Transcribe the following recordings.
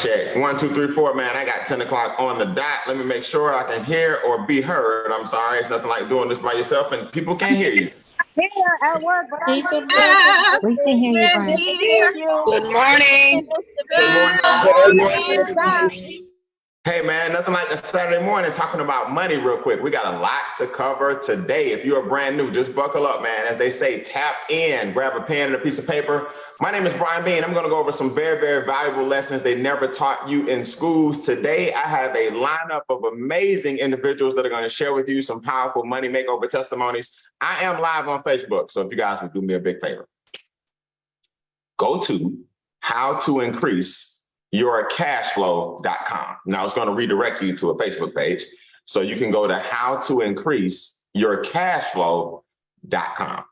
check. 1, 2, 3, 4, man. I got 10 o'clock on the dot. Let me make sure I can hear or be heard. I'm sorry. It's nothing like doing this by yourself and people can't hear you. Here at work, but We can hear you, Brian. Good morning. Good morning. Hey, man, nothing like a Saturday morning talking about money real quick. We got a lot to cover today. If you're brand new, just buckle up, man. As they say, tap in, grab a pen and a piece of paper. My name is Brian Bean. I'm going to go over some very, very valuable lessons they never taught you in schools. Today, I have a lineup of amazing individuals that are going to share with you some powerful money makeover testimonies. I am live on Facebook, so if you guys would do me a big favor, go to howtoincreaseyourcashflow.com. Now, it's going to redirect you to a Facebook page, so you can go to howtoincreaseyourcashflow.com.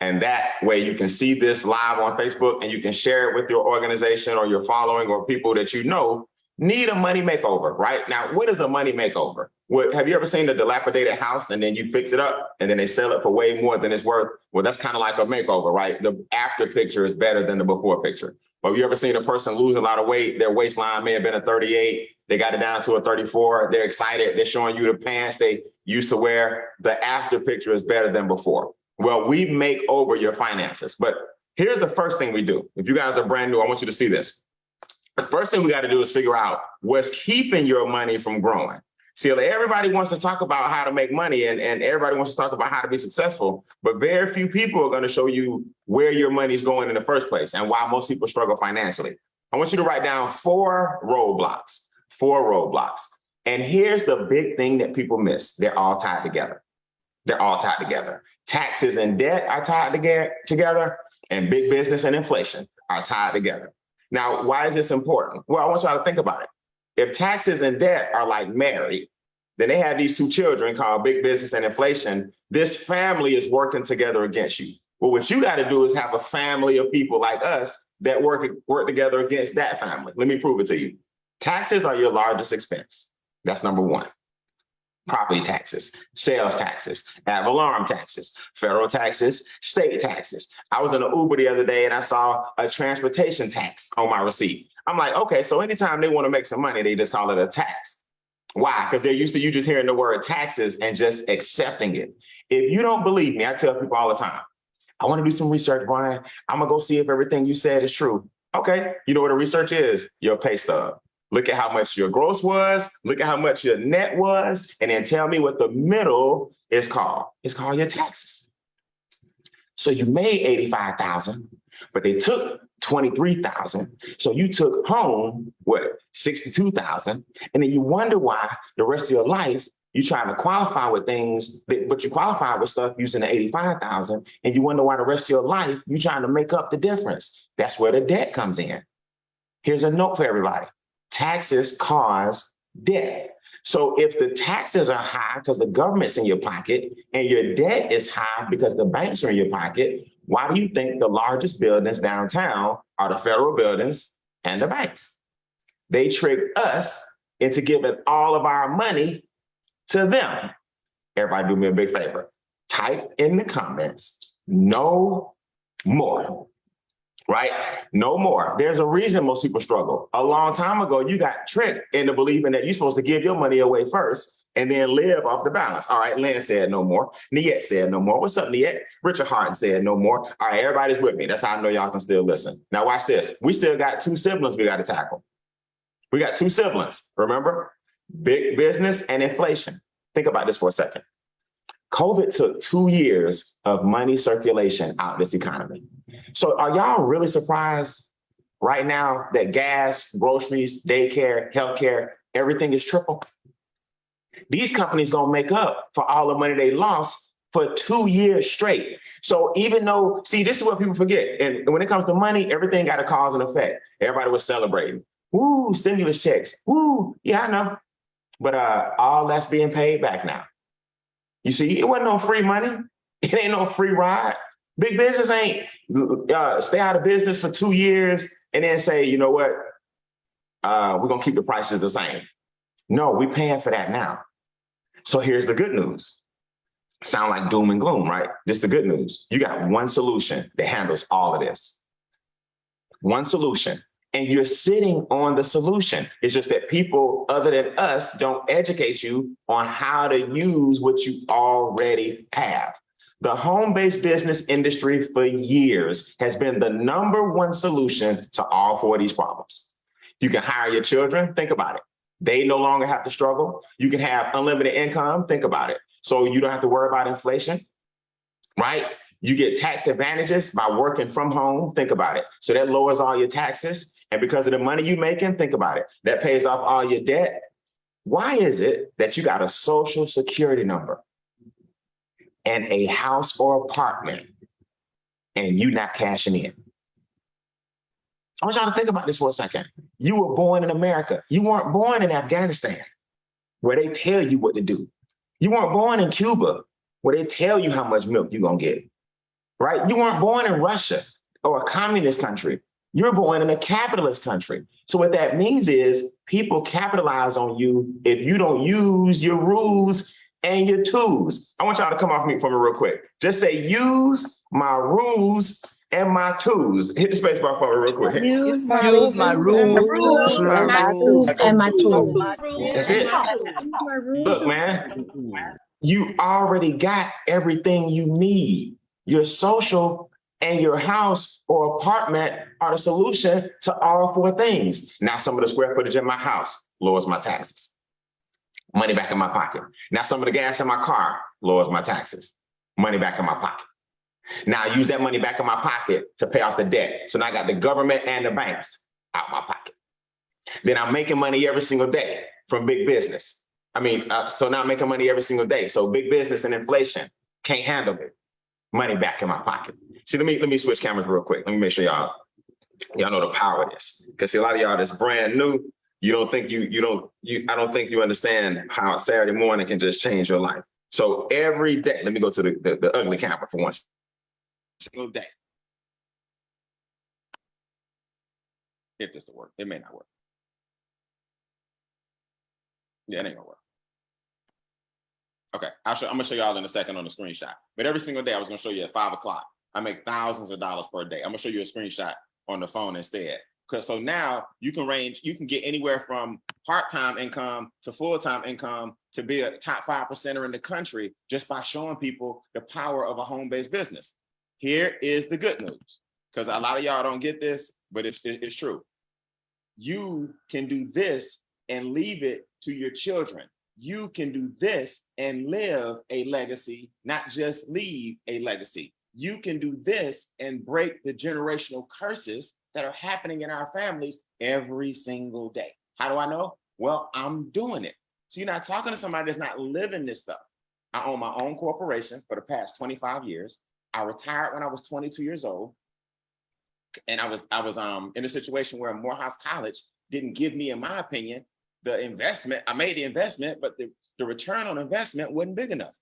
And that way you can see this live on Facebook and you can share it with your organization or your following or people that you know need a money makeover, right? Now, what is a money makeover? Have you ever seen a dilapidated house and then you fix it up and then they sell it for way more than it's worth? Well, that's kind of like a makeover, right? The after picture is better than the before picture. But have you ever seen a person lose a lot of weight? Their waistline may have been a 38. They got it down to a 34. They're excited. They're showing you the pants they used to wear. The after picture is better than before. Well, we make over your finances. But here's the first thing we do. If you guys are brand new, I want you to see this. The first thing we got to do is figure out what's keeping your money from growing. See, everybody wants to talk about how to make money and everybody wants to talk about how to be successful, but very few people are going to show you where your money's going in the first place and why most people struggle financially. I want you to write down 4 roadblocks. And here's the big thing that people miss. They're all tied together. Taxes and debt are tied together, and big business and inflation are tied together. Now, why is this important? Well, I want y'all to think about it. If taxes and debt are like married, then they have these 2 children called big business and inflation. This family is working together against you. Well, what you got to do is have a family of people like us that work together against that family. Let me prove it to you. Taxes are your largest expense. That's number 1. Property taxes, sales taxes, ad valorem taxes, federal taxes, state taxes. I was in an Uber the other day and I saw a transportation tax on my receipt. I'm like, okay, so anytime they want to make some money, they just call it a tax. Why? Because they're used to you just hearing the word taxes and just accepting it. If you don't believe me, I tell people all the time, I want to do some research, Brian. I'm going to go see if everything you said is true. Okay, you know what the research is? Your pay stub. Look at how much your gross was, look at how much your net was, and then tell me what the middle is called. It's called your taxes. So you made $85,000, but they took $23,000. So you took home, what, $62,000, and then you wonder why the rest of your life you try to qualify with things, but you qualify with stuff using the $85,000, and you wonder why the rest of your life you trying to make up the difference. That's where the debt comes in. Here's a note for everybody. Taxes cause debt. So if the taxes are high because the government's in your pocket and your debt is high because the banks are in your pocket, why do you think the largest buildings downtown are the federal buildings and the banks? They tricked us into giving all of our money to them. Everybody do me a big favor. Type in the comments, no more. Right? No more. There's a reason most people struggle. A long time ago, you got tricked into believing that you're supposed to give your money away first and then live off the balance. All right, Lynn said no more. Niet said no more. What's up, Niet? Richard Harden said no more. All right, everybody's with me. That's how I know y'all can still listen. Now watch this. We still got 2 siblings we got to tackle. We got 2 siblings, remember? Big business and inflation. Think about this for a second. COVID took 2 years of money circulation out of this economy. So are y'all really surprised right now that gas, groceries, daycare, healthcare, everything is triple? These companies gonna make up for all the money they lost for 2 years straight. So even though, see, this is what people forget. And when it comes to money, everything got a cause and effect. Everybody was celebrating. Woo, stimulus checks. Woo, yeah, I know. But all that's being paid back now. You see, it wasn't no free money. It ain't no free ride. Big business ain't stay out of business for 2 years and then say, you know what, we're gonna keep the prices the same. No, we're paying for that now. So here's the good news. Sound like doom and gloom, right? This is the good news. You got one solution that handles all of this. One solution. and you're sitting on the solution. It's just that people other than us don't educate you on how to use what you already have. The home-based business industry for years has been the #1 solution to all 4 of these problems. You can hire your children, think about it. They no longer have to struggle. You can have unlimited income, think about it. So you don't have to worry about inflation, right? You get tax advantages by working from home, think about it. So that lowers all your taxes. And because of the money you're making, think about it. That pays off all your debt. Why is it that you got a social security number and a house or apartment and you not cashing in? I want y'all to think about this for a second. You were born in America. You weren't born in Afghanistan, where they tell you what to do. You weren't born in Cuba, where they tell you how much milk you're gonna get, right? You weren't born in Russia or a communist country. You're born in a capitalist country. So what that means is people capitalize on you if you don't use your rules and your tools. I want y'all to come off me for me real quick. Just say, use my rules and my tools. Hit the space bar for me real quick. Use my rules and my tools. That's it. Look, man, you already got everything you need. Your social and your house or apartment are the solution to all 4 things. Now, some of the square footage in my house lowers my taxes. Money back in my pocket. Now, some of the gas in my car lowers my taxes. Money back in my pocket. Now, I use that money back in my pocket to pay off the debt. So now I got the government and the banks out my pocket. Then I'm making money every single day from big business. So now I'm making money every single day. So big business and inflation can't handle it. Money back in my pocket. See, let me switch cameras real quick. Let me make sure y'all know the power of this. Because see, a lot of y'all that's brand new, I don't think you understand how a Saturday morning can just change your life. So every day, let me go to the ugly camera for one single day. If this will work, it may not work. Yeah, it ain't gonna work. Okay, I'm gonna show y'all in a second on the screenshot. But every single day, I was gonna show you at 5 o'clock. I make thousands of dollars per day. I'm gonna show you a screenshot on the phone instead. So now you can get anywhere from part-time income to full-time income to be a top 5%er in the country just by showing people the power of a home-based business. Here is the good news, because a lot of y'all don't get this, but it's true. You can do this and leave it to your children. You can do this and live a legacy, not just leave a legacy. You can do this and break the generational curses that are happening in our families every single day. How do I know? Well, I'm doing it. So you're not talking to somebody that's not living this stuff. I own my own corporation for the past 25 years. I retired when I was 22 years old. And I was in a situation where Morehouse College didn't give me, in my opinion, the investment. I made the investment, but the return on investment wasn't big enough.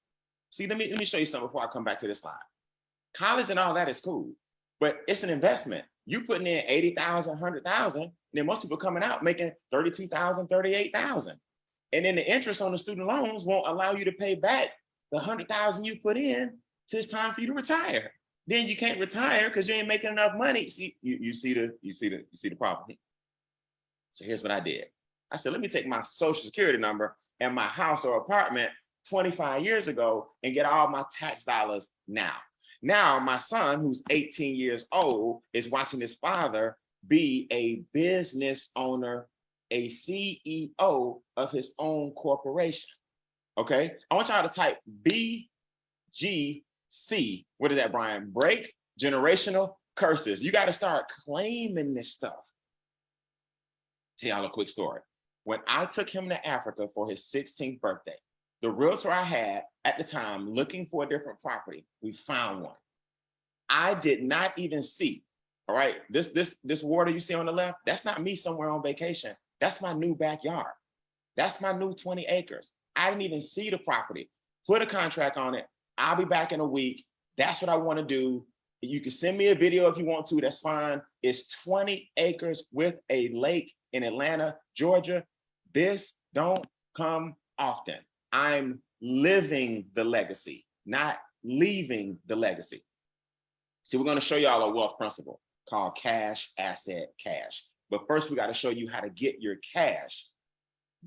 See, let me show you something before I come back to this slide. College and all that is cool, but it's an investment. You putting in 80,000, 100,000, and then most people coming out making 32,000, 38,000. And then the interest on the student loans won't allow you to pay back the 100,000 you put in till it's time for you to retire. Then you can't retire because you ain't making enough money. See, you see the problem. So here's what I did. I said, let me take my social security number and my house or apartment 25 years ago and get all my tax dollars now. Now, my son, who's 18 years old, is watching his father be a business owner, a CEO of his own corporation. Okay, I want y'all to type BGC. What is that, Brian? Break generational curses. You got to start claiming this stuff. Tell y'all a quick story. When I took him to Africa for his 16th birthday, the realtor I had at the time looking for a different property, we found one. I did not even see, all right, this water you see on the left, that's not me somewhere on vacation. That's my new backyard. That's my new 20 acres. I didn't even see the property. Put a contract on it. I'll be back in a week. That's what I want to do. You can send me a video if you want to, that's fine. It's 20 acres with a lake in Atlanta, Georgia. This don't come often. I'm living the legacy, not leaving the legacy. See, we're going to show y'all a wealth principle called cash, asset, cash. But first, we got to show you how to get your cash,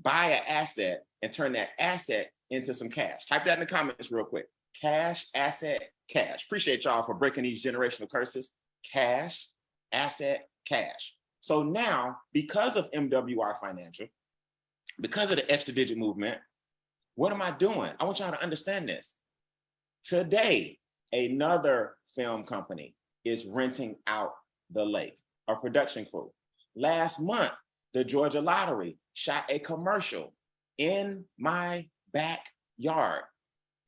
buy an asset, and turn that asset into some cash. Type that in the comments real quick. Cash, asset, cash. Appreciate y'all for breaking these generational curses. Cash, asset, cash. So now, because of MWR Financial, because of the extra digit movement, what am I doing? I want y'all to understand this. Today, another film company is renting out the lake, a production crew. Last month, the Georgia Lottery shot a commercial in my backyard.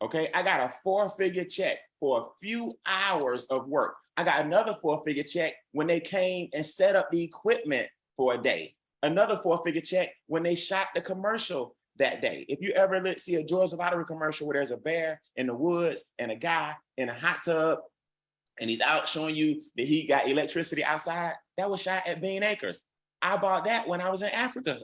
Okay, I got a 4-figure check for a few hours of work. I got another 4-figure check when they came and set up the equipment for a day. Another 4-figure check when they shot the commercial that day. If you ever see a Georgia Lottery commercial where there's a bear in the woods and a guy in a hot tub and he's out showing you that he got electricity outside, that was shot at Bean Acres. I bought that when I was in Africa.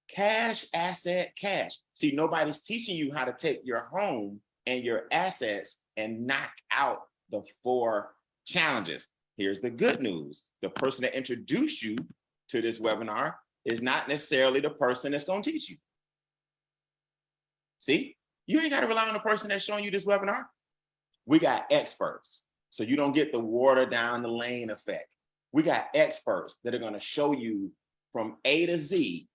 Cash, asset, cash. See, nobody's teaching you how to take your home and your assets and knock out the 4 challenges. Here's the good news. The person that introduced you to this webinar is not necessarily the person that's going to teach you. See, you ain't got to rely on the person that's showing you this webinar. We got experts, so you don't get the water down the lane effect. We got experts that are going to show you from A to Z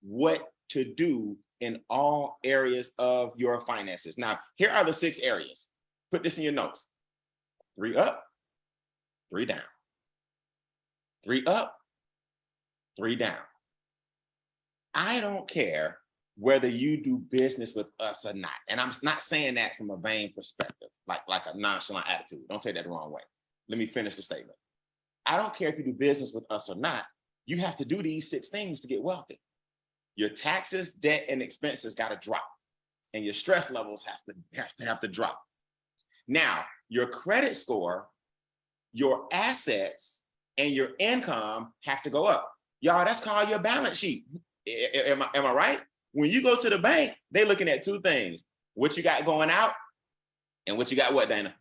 what to do in all areas of your finances. Now, here are the 6 areas. Put this in your notes. 3 up, 3 down. 3 up, 3 down. I don't care whether you do business with us or not. And I'm not saying that from a vain perspective, like a nonchalant attitude. Don't take that the wrong way. Let me finish the statement. I don't care if you do business with us or not. You have to do these 6 things to get wealthy. Your taxes, debt, and expenses got to drop, and your stress levels have to drop. Now, your credit score, your assets, and your income have to go up. Y'all, that's called your balance sheet. Am I right? When you go to the bank, they're looking at 2 things: what you got going out, and what you got, what, Dana?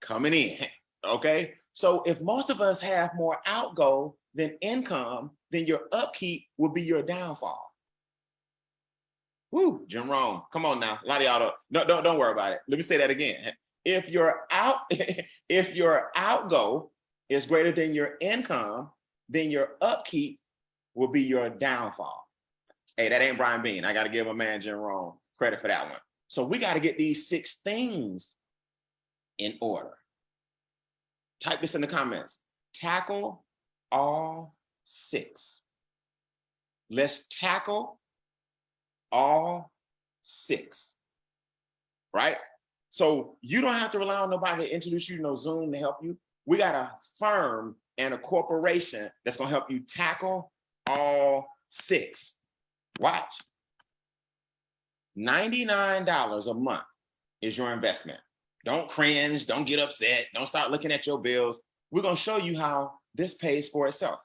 Coming in. Okay. So if most of us have more outgo than income, then your upkeep will be your downfall. Woo, Jim Rome. Come on now. A lot of y'all don't worry about it. Let me say that again. If your outgo is greater than your income, then your upkeep will be your downfall. Hey, that ain't Brian Bean. I got to give my man Jim Rome credit for that one. So we got to get these 6 things in order. Type this in the comments. Tackle all 6. Let's tackle all 6, right? So you don't have to rely on nobody to introduce you to no Zoom to help you. We got a firm and a corporation that's going to help you tackle all 6. Watch. $99 a month is your investment. Don't cringe, don't get upset, don't start looking at your bills. We're going to show you how this pays for itself.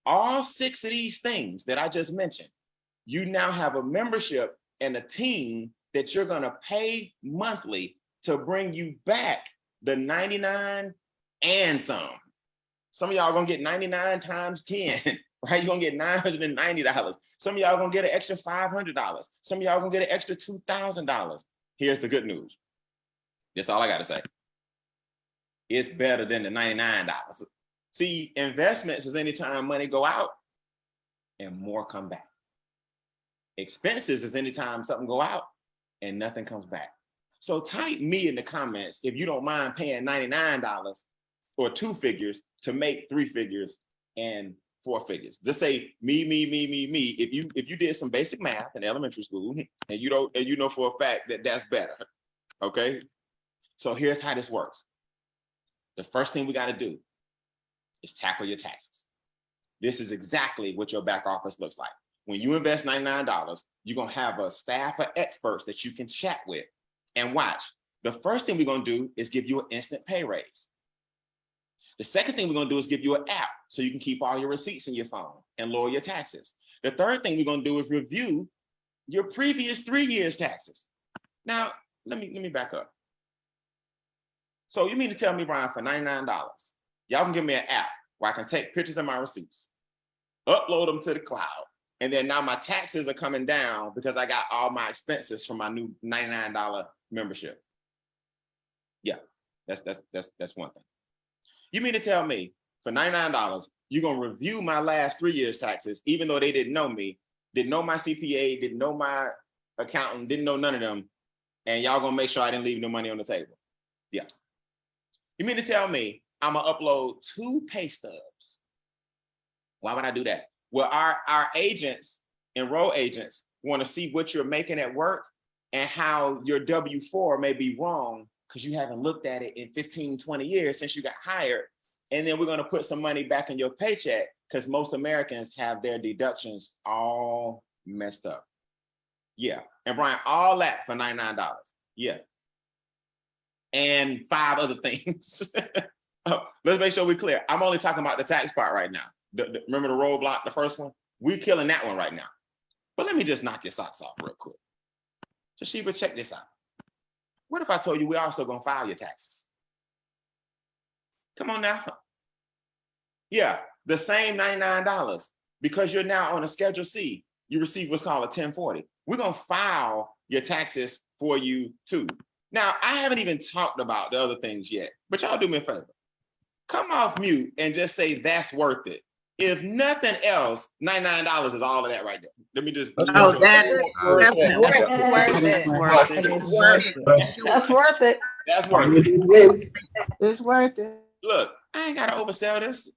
All 6 of these things that I just mentioned, you now have a membership and a team that you're going to pay monthly to bring you back the 99 and some. Some of y'all are going to get 99 times 10, right? You're going to get $990. Some of y'all are going to get an extra $500. Some of y'all are going to get an extra $2,000. Here's the good news. That's all I got to say. It's better than the $99. See, investments is anytime money go out and more come back. Expenses is anytime something go out and nothing comes back. So type me in the comments if you don't mind paying $99 or 2 figures to make 3 figures and 4 figures. Just say me. If you did some basic math in elementary school and you know for a fact that that's better. Okay. So here's how this works. The first thing we got to do is tackle your taxes. This is exactly what your back office looks like. When you invest $99, you're going to have a staff of experts that you can chat with and watch. The first thing we're going to do is give you an instant pay raise. The second thing we're going to do is give you an app so you can keep all your receipts in your phone and lower your taxes. The third thing we're going to do is review your previous 3 years' taxes. Now, let me back up. So you mean to tell me, Brian, for $99, y'all can give me an app where I can take pictures of my receipts. upload them to the cloud. And then now my taxes are coming down because I got all my expenses from my new $99 membership. Yeah, that's one thing. You mean to tell me for $99, you're gonna review my last 3 years taxes, even though they didn't know me, didn't know my CPA, didn't know my accountant, didn't know none of them, and y'all gonna make sure I didn't leave no money on the table? Yeah. You mean to tell me I'm gonna upload 2 pay stubs? Why would I do that? Well, our agents, enroll agents, want to see what you're making at work and how your W-4 may be wrong because you haven't looked at it in 15, 20 years since you got hired. And then we're going to put some money back in your paycheck because most Americans have their deductions all messed up. Yeah. And Brian, all that for $99. Yeah. And 5 other things. Let's make sure we're clear. I'm only talking about the tax part right now. Remember the roadblock, the first one? We're killing that one right now. But let me just knock your socks off real quick. Toshiba, check this out. What if I told you we're also going to file your taxes? Come on now. Yeah, the same $99. Because you're now on a Schedule C, you receive what's called a 1040. We're going to file your taxes for you too. Now, I haven't even talked about the other things yet, but y'all do me a favor. Come off mute and just say that's worth it. If nothing else, $99 is all of that right there. Let me just. Oh, that is definitely Worth it. It's worth it. That's worth it. That's worth it. It's worth it. Look, I ain't got to oversell this.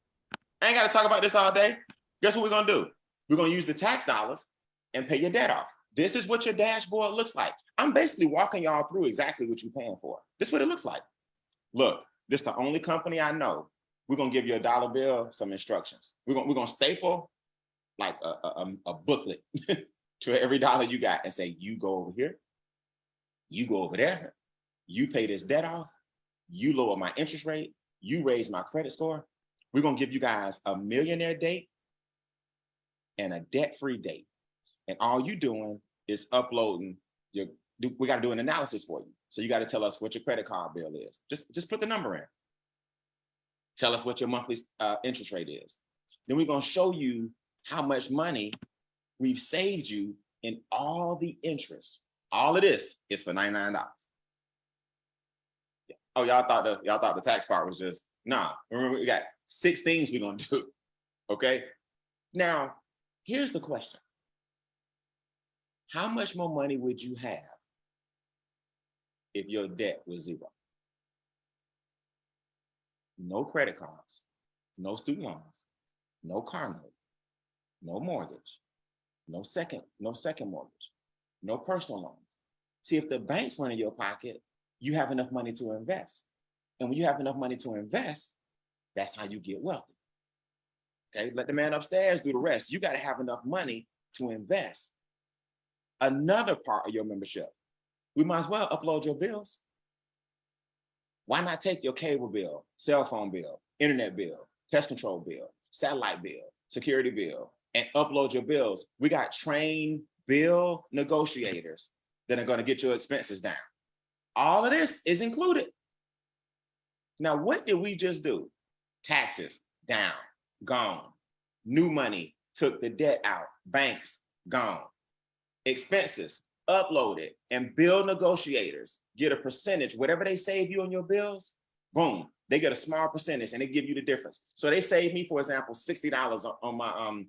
I ain't got to talk about this all day. Guess what we're going to do? We're going to use the tax dollars and pay your debt off. This is what your dashboard looks like. I'm basically walking y'all through exactly what you're paying for. This is what it looks like. Look, this is the only company I know. We're going to give you a dollar bill, some instructions. We're going to staple like a booklet to every dollar you got and say, you go over here, you go over there, you pay this debt off, you lower my interest rate, you raise my credit score. We're going to give you guys a millionaire date and a debt-free date. And all you doing is uploading we got to do an analysis for you. So you got to tell us what your credit card bill is. Just put the number in. Tell us what your monthly interest rate is. Then we're going to show you how much money we've saved you in all the interest. All of this is for $99. Oh, y'all thought the tax part was just, nah. Remember, we got 6 things we're going to do. Okay. Now, here's the question. How much more money would you have if your debt was 0? No credit cards, no student loans, no car note, no mortgage, no second mortgage, no personal loans. See, if the bank's money in your pocket, you have enough money to invest. And when you have enough money to invest, that's how you get wealthy. Okay, let the man upstairs do the rest. You got to have enough money to invest. Another part of your membership, we might as well upload your bills. Why not take your cable bill, cell phone bill, internet bill, pest control bill, satellite bill, security bill, and upload your bills? We got trained bill negotiators that are going to get your expenses down. All of this is included. Now, what did we just do? Taxes, down, gone. New money, took the debt out. Banks, gone. Expenses, uploaded, and bill negotiators get a percentage. Whatever they save you on your bills, boom, they get a small percentage and they give you the difference. So they save me, for example, $60 on my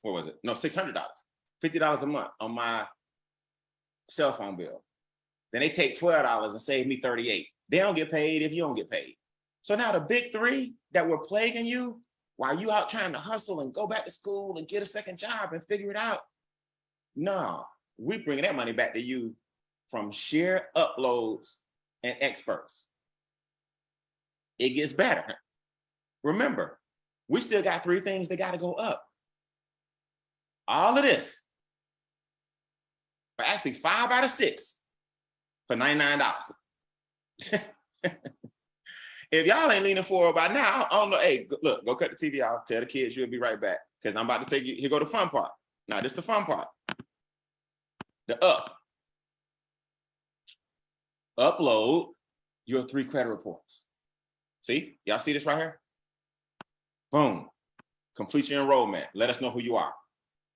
what was it? No, $600, $50 a month on my cell phone bill. Then they take $12 and save me $38. They don't get paid if you don't get paid. So now the big 3 that were plaguing you while you out trying to hustle and go back to school and get a second job and figure it out, no, we bringing that money back to you from sheer uploads and experts. It gets better. Remember, we still got 3 things that got to go up. All of this, but actually 5 out of 6 for $99. If y'all ain't leaning forward by now, I don't know. Hey, look, go cut the TV off. Tell the kids you'll be right back because I'm about to take you. Here go the fun part. Now, this is the fun part. The upload your 3 credit reports. See, y'all see this right here? Boom. Complete your enrollment. Let us know who you are.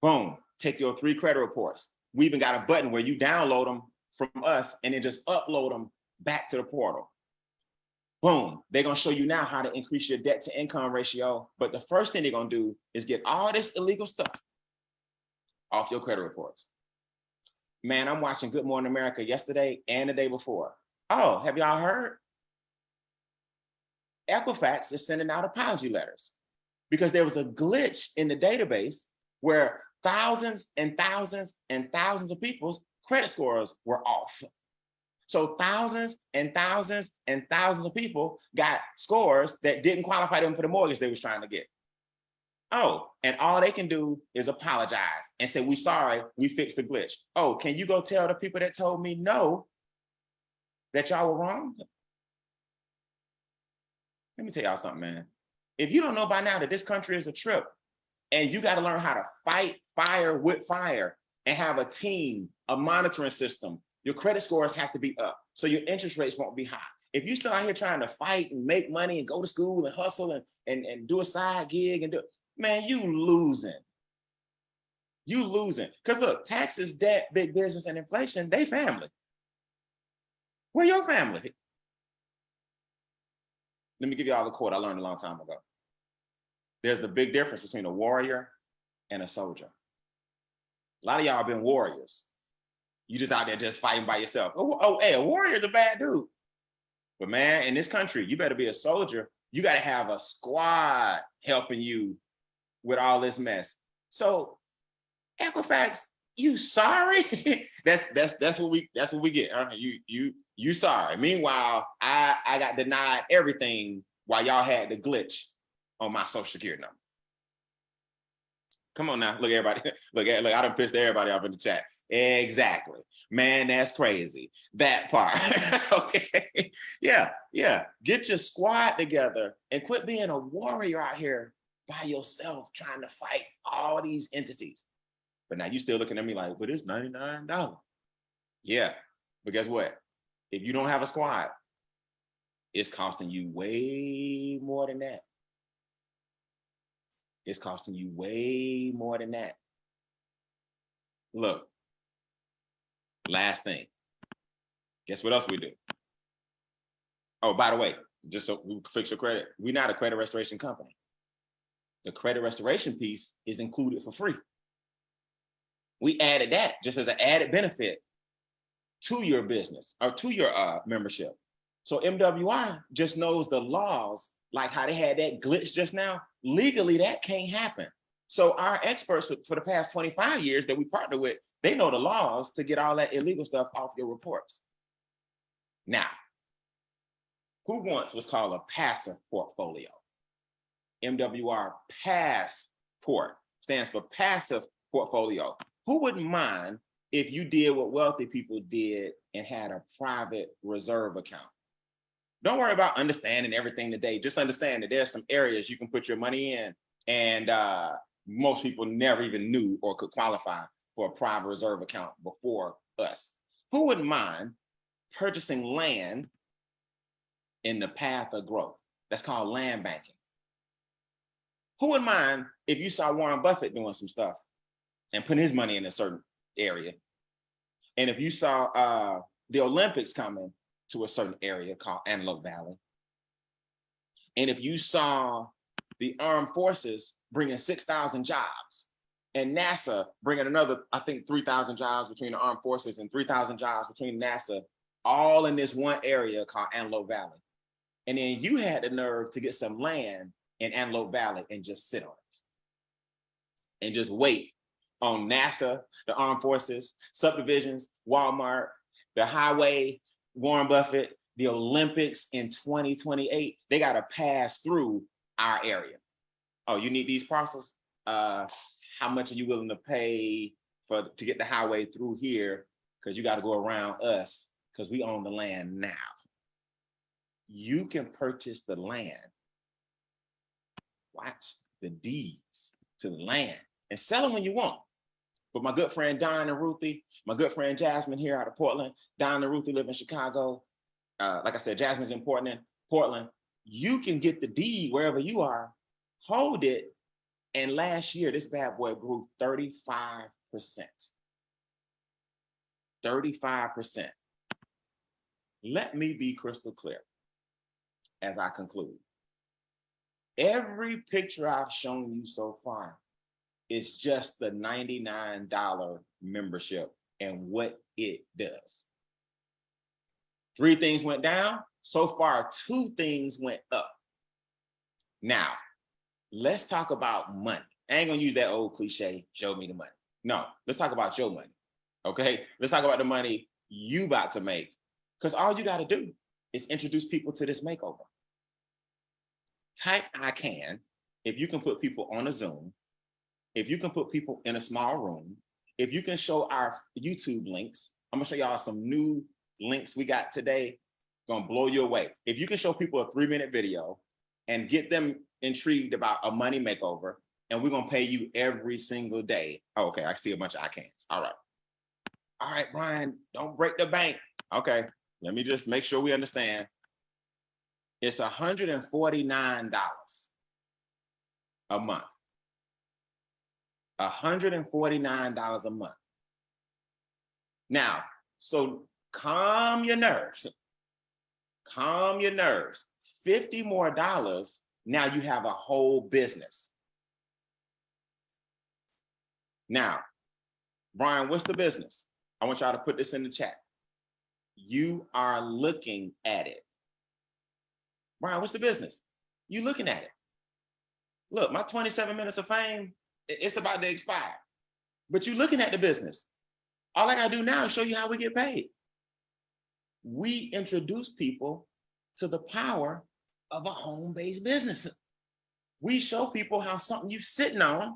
Boom. Take your 3 credit reports. We even got a button where you download them from us and then just upload them back to the portal. Boom. They're going to show you now how to increase your debt to income ratio. But the first thing they're going to do is get all this illegal stuff off your credit reports. Man, I'm watching Good Morning America yesterday and the day before. Oh, have y'all heard? Equifax is sending out apology letters because there was a glitch in the database where thousands and thousands and thousands of people's credit scores were off. So thousands and thousands and thousands of people got scores that didn't qualify them for the mortgage they was trying to get. Oh, and all they can do is apologize and say, we sorry, we fixed the glitch. Oh, can you go tell the people that told me no that y'all were wrong? Let me tell y'all something, man. If you don't know by now that this country is a trip and you got to learn how to fight fire with fire and have a team, a monitoring system, your credit scores have to be up so your interest rates won't be high. If you still out here trying to fight and make money and go to school and hustle and do a side gig and do, man, you losing. You losing. Because look, taxes, debt, big business, and inflation, they family. Where your family? Let me give you all a quote I learned a long time ago. There's a big difference between a warrior and a soldier. A lot of y'all been warriors. You just out there just fighting by yourself. Oh, hey, a warrior's a bad dude. But man, in this country, you better be a soldier. You got to have a squad helping you with all this mess. So, Equifax, you sorry? that's what we get. You sorry. Meanwhile, I got denied everything while y'all had the glitch on my social security number. Come on now, look everybody. Look, I done pissed everybody off in the chat. Exactly. Man, that's crazy. That part. Okay. Yeah. Get your squad together and quit being a warrior out here by yourself trying to fight all these entities. But now you still looking at me like, but it's $99. Yeah. But guess what? If you don't have a squad, it's costing you way more than that. It's costing you way more than that. Look, last thing. Guess what else we do? Oh, by the way, just so we fix your credit, we're not a credit restoration company. The credit restoration piece is included for free. We added that just as an added benefit to your business or to your membership. So MWR just knows the laws, like how they had that glitch just now. Legally, that can't happen. So our experts for the past 25 years that we partner with, they know the laws to get all that illegal stuff off your reports. Now, who wants what's called a passive portfolio? MWR Passport stands for passive portfolio. Who wouldn't mind if you did what wealthy people did and had a private reserve account? Don't worry about understanding everything today. Just understand that there's some areas you can put your money in, and most people never even knew or could qualify for a private reserve account before us. Who wouldn't mind purchasing land in the path of growth? That's called land banking. Who wouldn't mind if you saw Warren Buffett doing some stuff and putting his money in a certain area? And if you saw the Olympics coming to a certain area called Antelope Valley, and if you saw the armed forces bringing 6,000 jobs and NASA bringing another, I think 3,000 jobs between the armed forces and 3,000 jobs between NASA, all in this one area called Antelope Valley. And then you had the nerve to get some land in Antelope Valley and just sit on it and just wait on NASA, the armed forces, subdivisions, Walmart, the highway, Warren Buffett, the Olympics in 2028. They got to pass through our area. Oh, you need these parcels? How much are you willing to pay to get the highway through here? Because you got to go around us because we own the land now. You can purchase the land. Watch the deeds to the land and sell them when you want. But my good friend Don and Ruthie, my good friend Jasmine here out of Portland, Don and Ruthie live in Chicago. Like I said, Jasmine's in Portland. You can get the deed wherever you are, hold it, And last year, this bad boy grew 35%. 35%. Let me be crystal clear as I conclude. Every picture I've shown you so far is just the $99 membership and what it does. 3 things went down. So far, 2 things went up. Now, let's talk about money. I ain't gonna use that old cliche, show me the money. No, let's talk about your money, okay? Let's talk about the money you about to make, because all you gotta do is introduce people to this makeover. Type I can, if you can put people on a Zoom, if you can put people in a small room, if you can show our YouTube links. I'm gonna show y'all some new links we got today, gonna blow you away. If you can show people a 3-minute video and get them intrigued about a money makeover, and we're gonna pay you every single day. Oh, okay, I see a bunch of I cans. All right, Brian, don't break the bank. Okay, let me just make sure we understand. It's $149 a month. $149 a month. Now, so calm your nerves. Calm your nerves. $50 more, now you have a whole business. Now, Brian, what's the business? I want y'all to put this in the chat. You are looking at it. Brian, what's the business? You looking at it. Look, my 27 minutes of fame, it's about to expire. But you looking at the business. All I gotta do now is show you how we get paid. We introduce people to the power of a home-based business. We show people how something you're sitting on,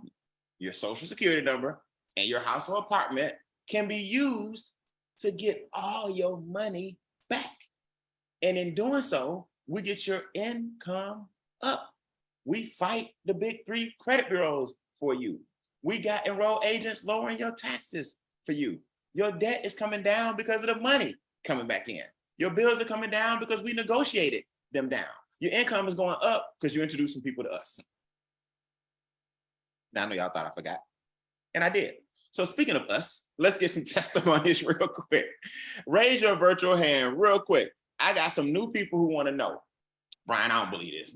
your social security number and your house or apartment, can be used to get all your money back. And in doing so, we get your income up. We fight the big 3 credit bureaus for you. We got enrolled agents lowering your taxes for you. Your debt is coming down because of the money coming back in. Your bills are coming down because we negotiated them down. Your income is going up because you're introducing people to us. Now, I know y'all thought I forgot, and I did. So speaking of us, let's get some testimonies real quick. Raise your virtual hand real quick. I got some new people who want to know. Brian, I don't believe this.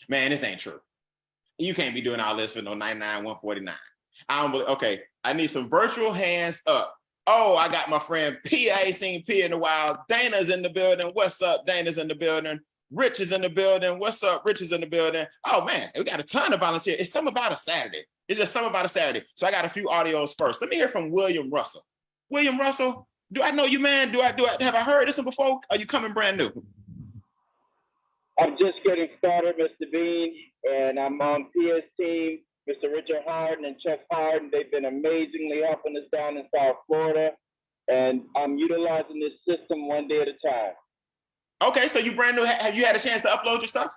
Man, this ain't true. You can't be doing all this for no 99, 149. I don't believe. Okay, I need some virtual hands up. Oh, I got my friend P. I ain't seen P in a while. Dana's in the building. What's up? Dana's in the building. Rich is in the building. What's up? Rich is in the building. Oh man, we got a ton of volunteers. It's something about a Saturday. It's just something about a Saturday. So I got a few audios first. Let me hear from William Russell. William Russell, do I know you, man? Have I heard this one before? Are you coming brand new? I'm just getting started, Mr. Bean, and I'm on Pia's team, Mr. Richard Harden and Chuck Harden. They've been amazingly helping us down in South Florida, and I'm utilizing this system one day at a time. Okay, so you brand new. Have you had a chance to upload your stuff?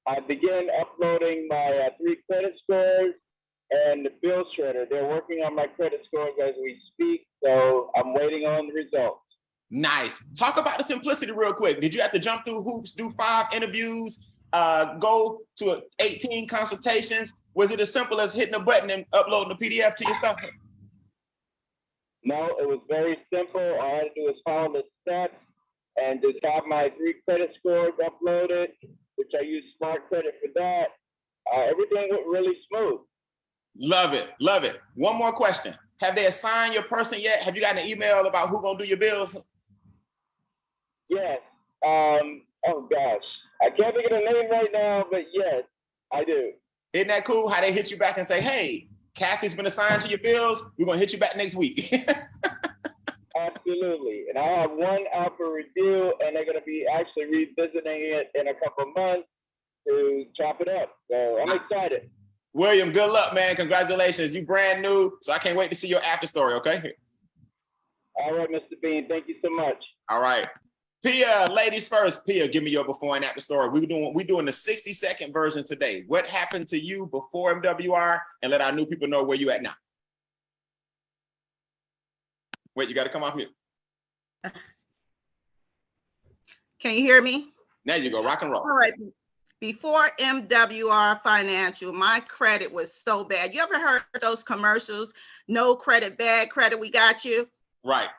I began uploading my 3 credit scores and the bill shredder. They're working on my credit scores as we speak, so I'm waiting on the results. Nice. Talk about the simplicity real quick. Did you have to jump through hoops, do 5 interviews, go to 18 consultations? Was it as simple as hitting a button and uploading the PDF to your stuff? No, it was very simple. All I had to do was follow the steps and just have my 3 credit scores uploaded, which I use Smart Credit for that. Everything went really smooth. Love it. Love it. One more question. Have they assigned your person yet? Have you gotten an email about who's going to do your bills? Yes. Oh, gosh. I can't think of the name right now, but yes, I do. Isn't that cool how they hit you back and say, hey, Kathy's been assigned to your bills. We're going to hit you back next week. Absolutely. And I have one out for review, and they're going to be actually revisiting it in a couple of months to chop it up. So I'm excited. William, good luck, man. Congratulations. You brand new, so I can't wait to see your after story, okay? All right, Mr. Bean. Thank you so much. All right. Pia, ladies first. Pia, give me your before and after story. We're doing the 60-second version today. What happened to you before MWR? And let our new people know where you at now. Wait, you got to come off mute. Can you hear me? There you go. Rock and roll. All right. Before MWR Financial, my credit was so bad. You ever heard those commercials? No credit, bad credit, we got you. Right.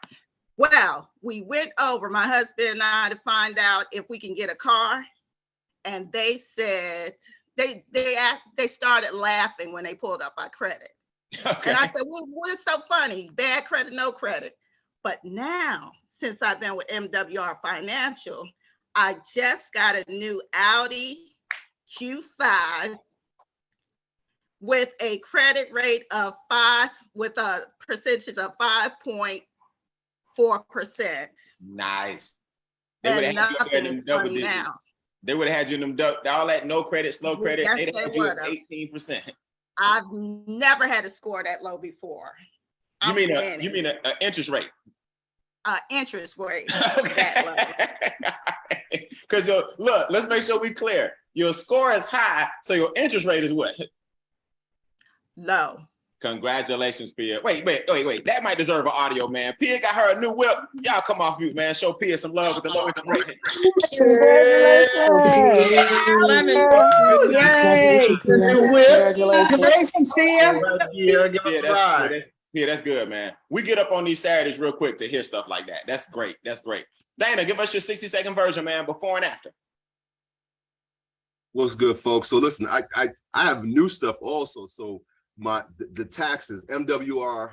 Well, we went over, my husband and I, to find out if we can get a car. And they said, they started laughing when they pulled up our credit. Okay. And I said, well, what's so funny? Bad credit, no credit. But now, since I've been with MWR Financial, I just got a new Audi Q5 with a credit rate of 5, with a percentage of 5.4%. Nice. And nothing is funny now. They would have had you in them all that no credit, slow credit. Yes, They'd they have you at would've. 18%. I've never had a score that low before. You I'm mean winning. an interest rate? Interest rate. Okay. Because look, let's make sure we clear. Your score is high, so your interest rate is what? Low. Congratulations, Pia. Wait. That might deserve an audio, man. Pia got her a new whip. Y'all come off mute, man. Show Pia some love with the lowest rate. Congratulations, Congratulations, Tia. Give us a ride. Yeah, that's good, man. We get up on these Saturdays real quick to hear stuff like that. That's great. That's great. Dana, give us your 60-second version, man, before and after. What's good, folks? So listen, I have new stuff also. So the taxes, MWR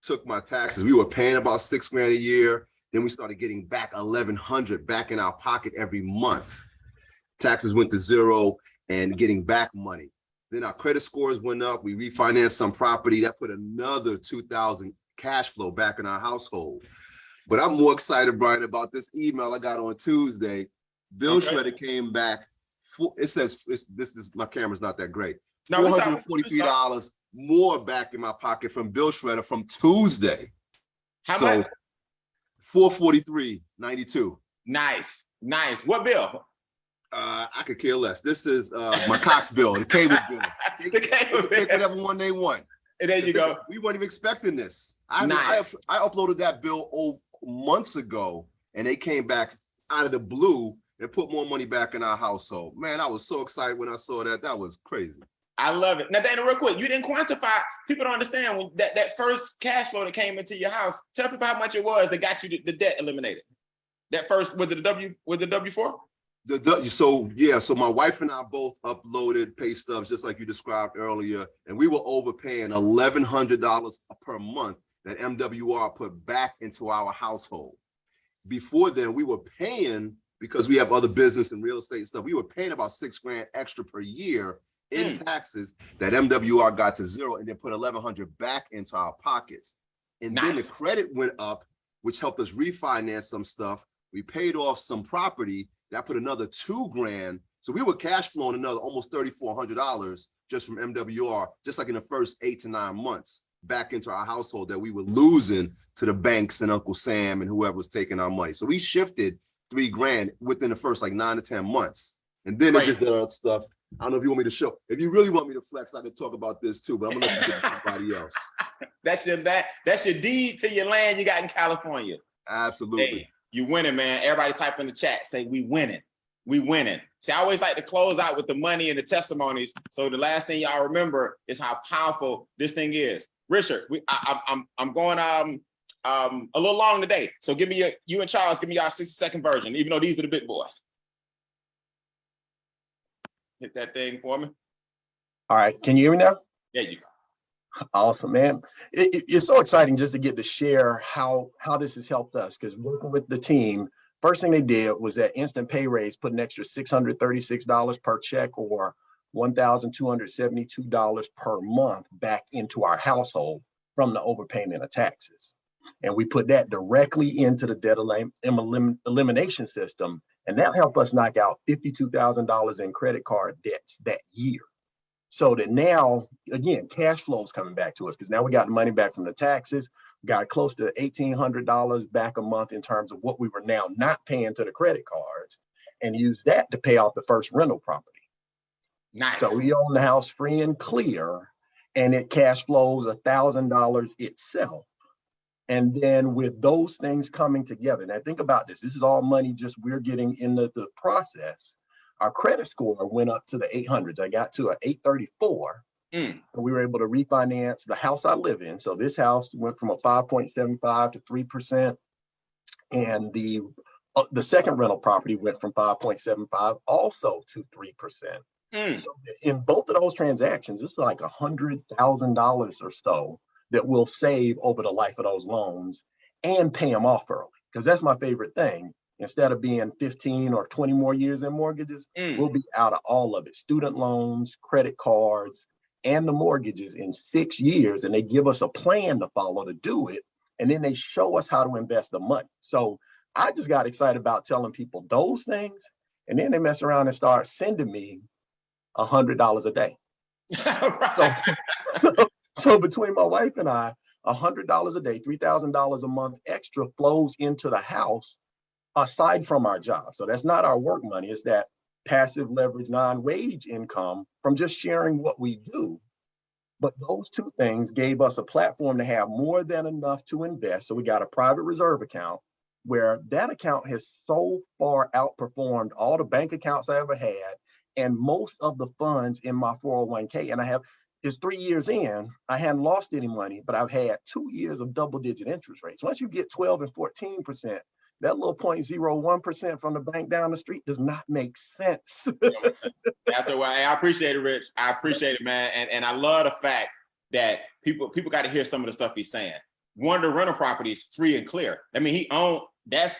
took my taxes. We were paying about $6 grand a year. Then we started getting back $1,100 back in our pocket every month. Taxes went to zero and getting back money. Then our credit scores went up. We refinanced some property. That put another $2,000 cash flow back in our household. But I'm more excited, Brian, about this email I got on Tuesday. Bill Shredder came back. It says this my camera's not that great. $443 more back in my pocket from Bill Shredder from Tuesday. How much? $443.92. Nice. What bill? I could care less. This is my Cox bill, the cable bill. The cable bill. Pick whatever one they want. And there you go. We weren't even expecting this. I uploaded that bill months ago, and they came back out of the blue and put more money back in our household. Man, I was so excited when I saw that. That was crazy. I love it. Now, Dana, real quick, you didn't quantify. People don't understand when that first cash flow that came into your house. Tell people how much it was that got you the debt eliminated. That first, was it the W-4? So my wife and I both uploaded pay stubs just like you described earlier, and we were overpaying $1,100 per month that MWR put back into our household. Before then, we were paying, because we have other business and real estate and stuff, we were paying about $6 grand extra per year in taxes that MWR got to zero and then put $1,100 back into our pockets. And then the credit went up, which helped us refinance some stuff. We paid off some property that put another $2 grand. So we were cash flowing another almost $3,400 just from MWR, just like in the first 8 to 9 months back into our household that we were losing to the banks and Uncle Sam and whoever was taking our money. So we shifted $3 grand within the first like 9 to 10 months. And then it just did other stuff. I don't know if you want me to show. If you really want me to flex, I could talk about this too, but I'm gonna let you get to somebody else. That's your deed to your land you got in California. Absolutely. Hey, you winning, man. Everybody type in the chat, say we winning. We winning. See, I always like to close out with the money and the testimonies. So the last thing y'all remember is how powerful this thing is. Richard, I'm going a little long today. So give me you and Charles, give me y'all 60-second version, even though these are the big boys. Hit that thing for me. All right, can you hear me now? There you go. Awesome, man. It's so exciting just to get to share how this has helped us, because working with the team, first thing they did was that instant pay raise, put an extra $636 per check or $1,272 per month back into our household from the overpayment of taxes. And we put that directly into the debt elimination system. And that helped us knock out $52,000 in credit card debts that year. So that now, again, cash flow is coming back to us, because now we got the money back from the taxes, got close to $1,800 back a month in terms of what we were now not paying to the credit cards, and use that to pay off the first rental property. Nice. So we own the house free and clear, and it cash flows $1,000 itself. And then with those things coming together, now think about this. This is all money just we're getting in the process. our credit score went up to the 800s. I got to an 834. And we were able to refinance the house I live in. So this house went from a 5.75 to 3%. And the second rental property went from 5.75 also to 3%. So in both of those transactions, it's like $100,000 or so that we'll save over the life of those loans and pay them off early. Because that's my favorite thing. Instead of being 15 or 20 more years in mortgages, we'll be out of all of it. Student loans, credit cards, and the mortgages in 6 years. And they give us a plan to follow to do it. And then they show us how to invest the money. So I just got excited about telling people those things. And then they mess around and start sending me $100 a day. So between my wife and I, $100 a day, $3,000 a month extra flows into the house aside from our job. So that's not our work money. It's that passive leverage, non-wage income from just sharing what we do. But those two things gave us a platform to have more than enough to invest. So we got a private reserve account where that account has so far outperformed all the bank accounts I ever had and most of the funds in my 401k. And it's 3 years in, I hadn't lost any money, but I've had 2 years of double-digit interest rates. Once you get 12 and 14%, that little 0.01% from the bank down the street does not make sense. After a while, I appreciate it, Rich. I appreciate it, man. And I love the fact that people got to hear some of the stuff he's saying. One of the rental properties free and clear. I mean, he owned that's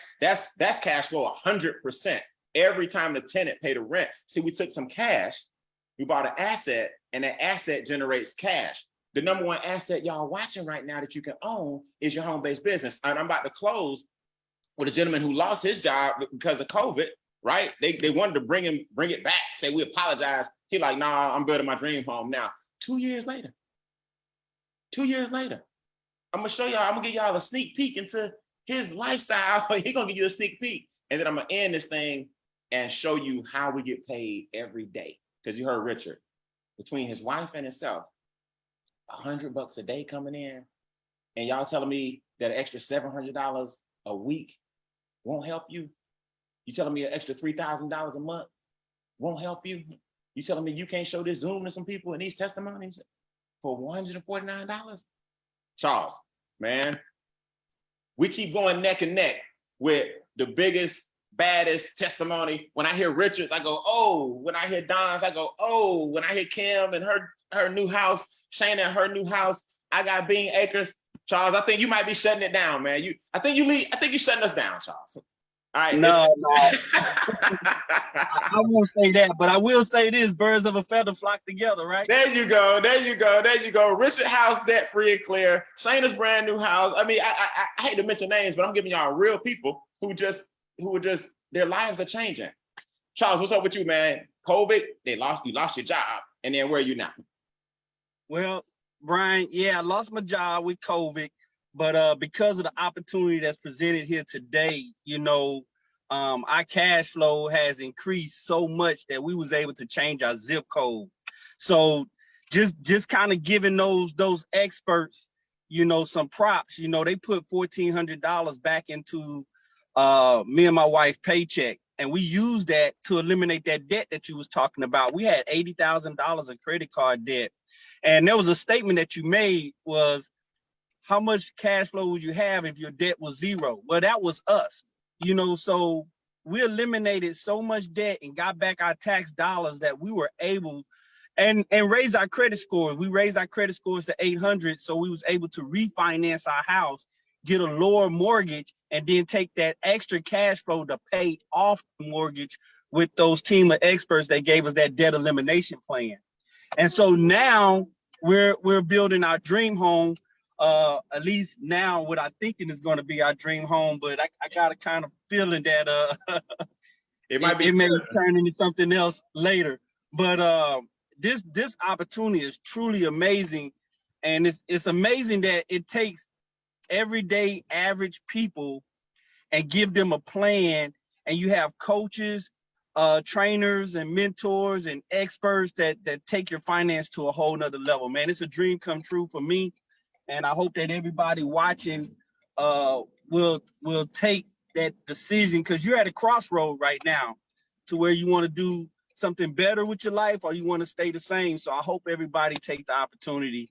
cash flow 100% every time the tenant paid the rent. See, we took some cash, we bought an asset, and that asset generates cash. The number one asset y'all watching right now that you can own is your home-based business. And I'm about to close with a gentleman who lost his job because of COVID, right? They wanted to bring it back, say we apologize. He like, nah, I'm building my dream home now. 2 years later, I'm gonna show y'all, I'm gonna give y'all a sneak peek into his lifestyle. He gonna give you a sneak peek. And then I'm gonna end this thing and show you how we get paid every day. Because you heard Richard, between his wife and himself, $100 a day coming in. And y'all telling me that an extra $700 a week won't help you? You telling me an extra $3,000 a month won't help you? You telling me you can't show this Zoom to some people in these testimonies for $149? Charles, man, we keep going neck and neck with the biggest, baddest testimony. When I hear Richards, I go, oh. When I hear Don's, I go, oh. When I hear Kim and her new house, Shana and her new house, I got Bean Acres. Charles, I think you might be shutting it down, man. I think you're shutting us down, Charles. All right. No. I won't say that, but I will say this: birds of a feather flock together, right? There you go. Richard house, debt free and clear. Shana's brand new house. I mean, I hate to mention names, but I'm giving y'all real people who are just their lives are changing. Charles, what's up with you, man? COVID, you lost your job, and then where are you now? Well, Brian, yeah, I lost my job with COVID, but because of the opportunity that's presented here today, our cash flow has increased so much that we was able to change our zip code. So just kind of giving those experts, some props. They put $1,400 back into me and my wife paycheck, and we used that to eliminate that debt that you was talking about. We had $80,000 of credit card debt. And there was a statement that you made was, how much cash flow would you have if your debt was zero? Well, that was us, so we eliminated so much debt and got back our tax dollars that we were able and raise our credit scores. We raised our credit scores to 800. So we was able to refinance our house, get a lower mortgage, and then take that extra cash flow to pay off the mortgage with those team of experts that gave us that debt elimination plan. And so now we're building our dream home, at least now what I'm thinking is going to be our dream home, but I got a kind of feeling that it may turn into something else later. But this opportunity is truly amazing. And it's amazing that it takes everyday average people and give them a plan, and you have coaches, trainers and mentors and experts that take your finance to a whole nother level, man. It's a dream come true for me. And I hope that everybody watching will take that decision, because you're at a crossroad right now to where you want to do something better with your life, or you want to stay the same. So I hope everybody take the opportunity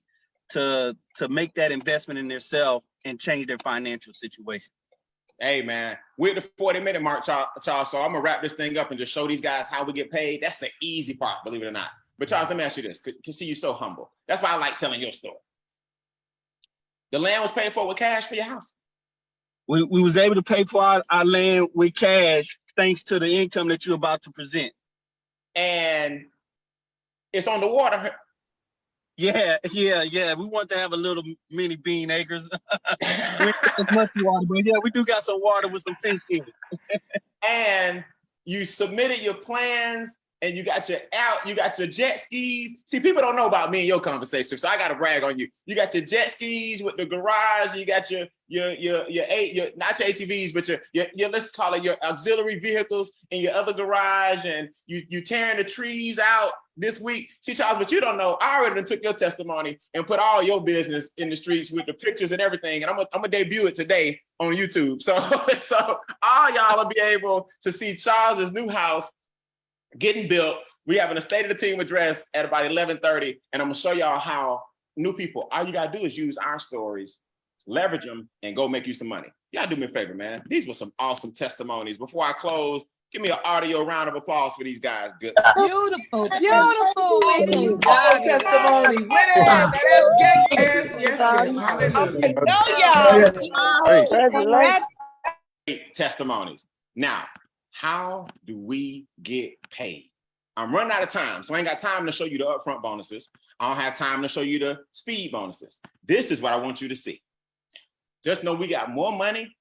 to make that investment in themselves and change their financial situation. Hey man, we're at the 40-minute mark, Charles. So I'm gonna wrap this thing up and just show these guys how we get paid. That's the easy part, believe it or not. But Charles, let me ask you this. Can see you so humble. That's why I like telling your story. The land was paid for with cash for your house. We was able to pay for our land with cash thanks to the income that you're about to present. And it's on the water. Yeah. We want to have a little mini bean acres. We ain't got as much water, but yeah, we do got some water with some fish in it. And you submitted your plans and you got your jet skis. See, people don't know about me and your conversation, so I got to brag on you. You got your jet skis with the garage. You got your not your ATVs, but your let's call it your auxiliary vehicles in your other garage, and you tearing the trees out this week. See, Charles, but you don't know, I already took your testimony and put all your business in the streets with the pictures and everything, and I'm gonna debut it today on YouTube. So all y'all will be able to see Charles's new house getting built. We having a state of the team address at about 11:30, and I'm gonna show y'all how new people, all you gotta do is use our stories, leverage them, and go make you some money. Y'all do me a favor, man. These were some awesome testimonies. Before I close, give me an audio round of applause for these guys. Good. Beautiful, beautiful. Testimony. With it. Yes. Hallelujah. Great testimonies. Now, how do we get paid? I'm running out of time, so I ain't got time to show you the upfront bonuses. I don't have time to show you the speed bonuses. This is what I want you to see. Just know we got more money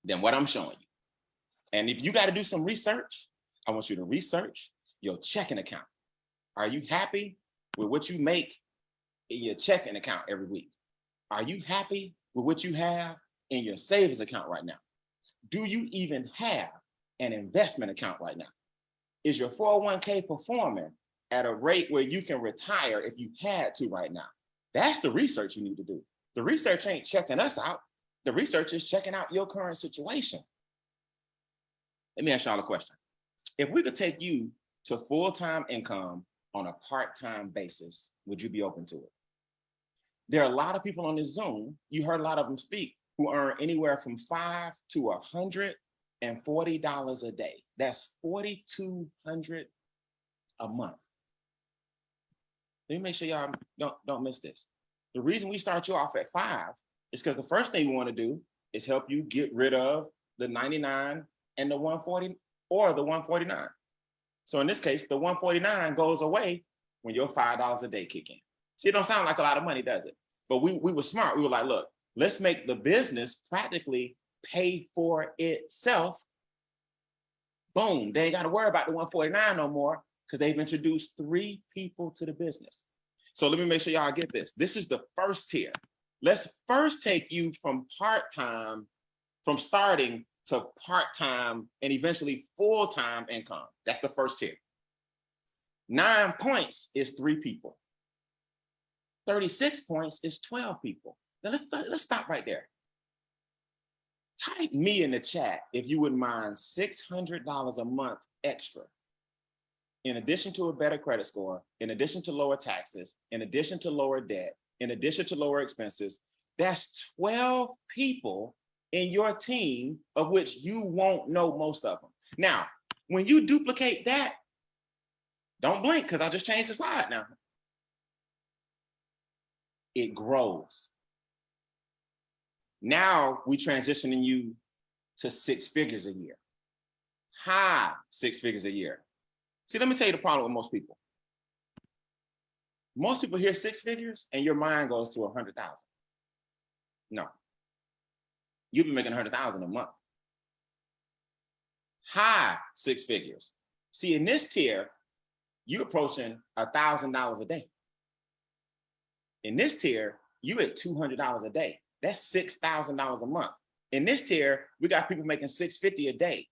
than what I'm showing you. And if you got to do some research, I want you to research your checking account. Are you happy with what you make in your checking account every week? Are you happy with what you have in your savings account right now? Do you even have an investment account right now? Is your 401k performing at a rate where you can retire if you had to right now? That's the research you need to do. The research ain't checking us out. The research is checking out your current situation. Let me ask y'all a question. If we could take you to full-time income on a part-time basis, would you be open to it? There are a lot of people on this Zoom, you heard a lot of them speak, who earn anywhere from $5 to $140 a day. That's $4,200 a month. Let me make sure y'all don't miss this. The reason we start you off at 5 is because the first thing we want to do is help you get rid of the 99 and the 140 or the 149. So in this case, the 149 goes away when your $5 a day kick in. See, it don't sound like a lot of money, does it? But we were smart. We were like, look, let's make the business practically pay for itself. Boom, they ain't got to worry about the 149 no more because they've introduced 3 people to the business. So let me make sure y'all get this. This is the first tier. Let's first take you from part-time, from starting to part-time and eventually full-time income. That's the first tier. 9 points is 3 people. 36 points is 12 people. Now let's stop right there. Type me in the chat if you wouldn't mind $600 a month extra. In addition to a better credit score, in addition to lower taxes, in addition to lower debt, in addition to lower expenses, that's 12 people in your team of which you won't know most of them. Now, when you duplicate that, don't blink because I just changed the slide now. It grows. Now we transitioning you to 6 figures a year. High 6 figures a year. See, let me tell you the problem with most people. Most people hear 6 figures and your mind goes to 100,000. No. You'll be making 100,000 a month. High 6 figures. See, in this tier, you're approaching $1,000 a day. In this tier, you at $200 a day. That's $6,000 a month. In this tier, we got people making $650 a day,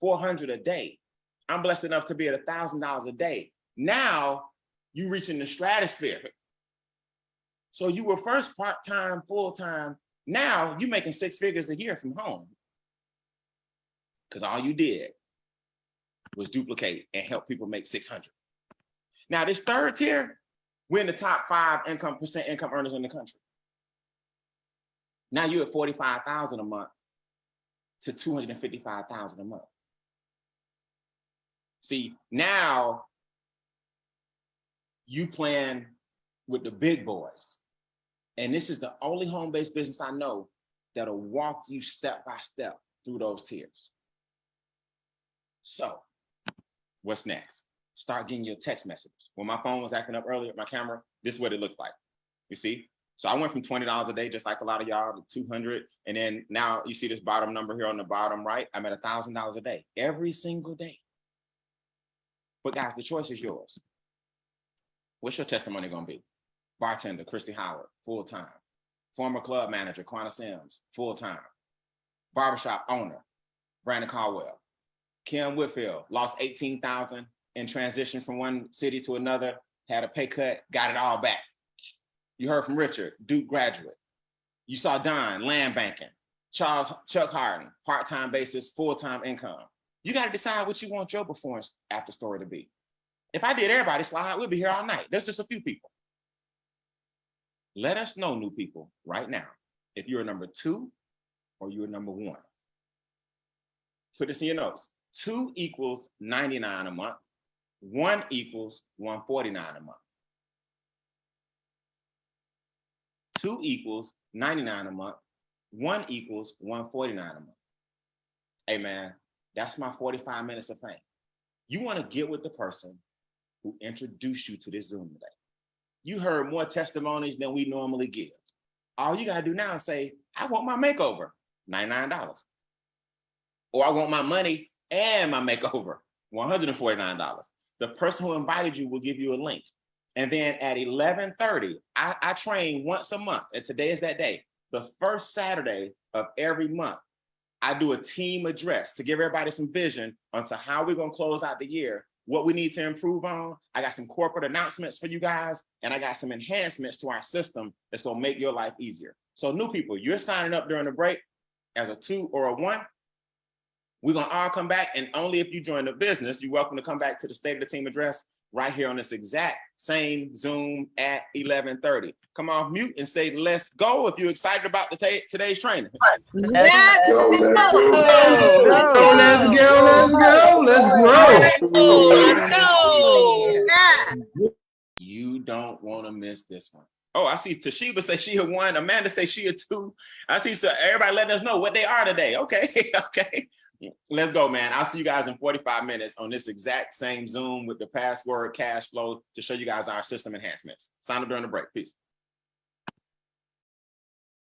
$400 a day. I'm blessed enough to be at $1,000 a day. Now you reaching the stratosphere. So you were first part-time, full-time. Now you making 6 figures a year from home. Because all you did was duplicate and help people make 600. Now this third tier, we're in the top 5% income earners in the country. Now you're at 45,000 a month to 255,000 a month. See, now you playing with the big boys. And this is the only home-based business I know that'll walk you step by step through those tiers. So what's next? Start getting your text messages. When my phone was acting up earlier, my camera, this is what it looks like. You see? So I went from $20 a day, just like a lot of y'all, to 200. And then now you see this bottom number here on the bottom right. I'm at $1,000 a day, every single day. But guys, the choice is yours. What's your testimony gonna be? Bartender, Christy Howard, full-time. Former club manager, Quanah Sims, full-time. Barbershop owner, Brandon Caldwell. Kim Whitfield, lost 18,000 in transition from one city to another, had a pay cut, got it all back. You heard from Richard, Duke graduate. You saw Don, land banking. Chuck Harden, part-time basis, full-time income. You got to decide what you want your before after story to be. If I did everybody's slide, we'll be here all night. There's just a few people. Let us know, new people, right now, if you're number 2 or you're number 1. Put this in your notes. 2 equals $99 a month. 1 equals $149 a month. 2 equals $99 a month. 1 equals $149 a month. Hey man, that's my 45 minutes of fame. You want to get with the person who introduced you to this Zoom today. You heard more testimonies than we normally give. All you gotta do now is say, I want my makeover, $99. Or I want my money and my makeover, $149. The person who invited you will give you a link. And then at 11:30, I train once a month, and today is that day. The first Saturday of every month, I do a team address to give everybody some vision onto how we're gonna close out the year, what we need to improve on. I got some corporate announcements for you guys, and I got some enhancements to our system that's gonna make your life easier. So new people, you're signing up during the break as a 2 or a 1. We're gonna all come back, and only if you join the business, you're welcome to come back to the State of the Team address right here on this exact same Zoom at 11:30. Come off mute and say, let's go if you're excited about today's training. Let's go. Let's go, let's grow. Let's go. Yeah. You don't want to miss this one. Oh, I see Toshiba say she a 1. Amanda say she a 2. I see so everybody letting us know what they are today. Okay, okay. Let's go, man. I'll see you guys in 45 minutes on this exact same Zoom with the password cash flow to show you guys our system enhancements. Sign up during the break. Peace.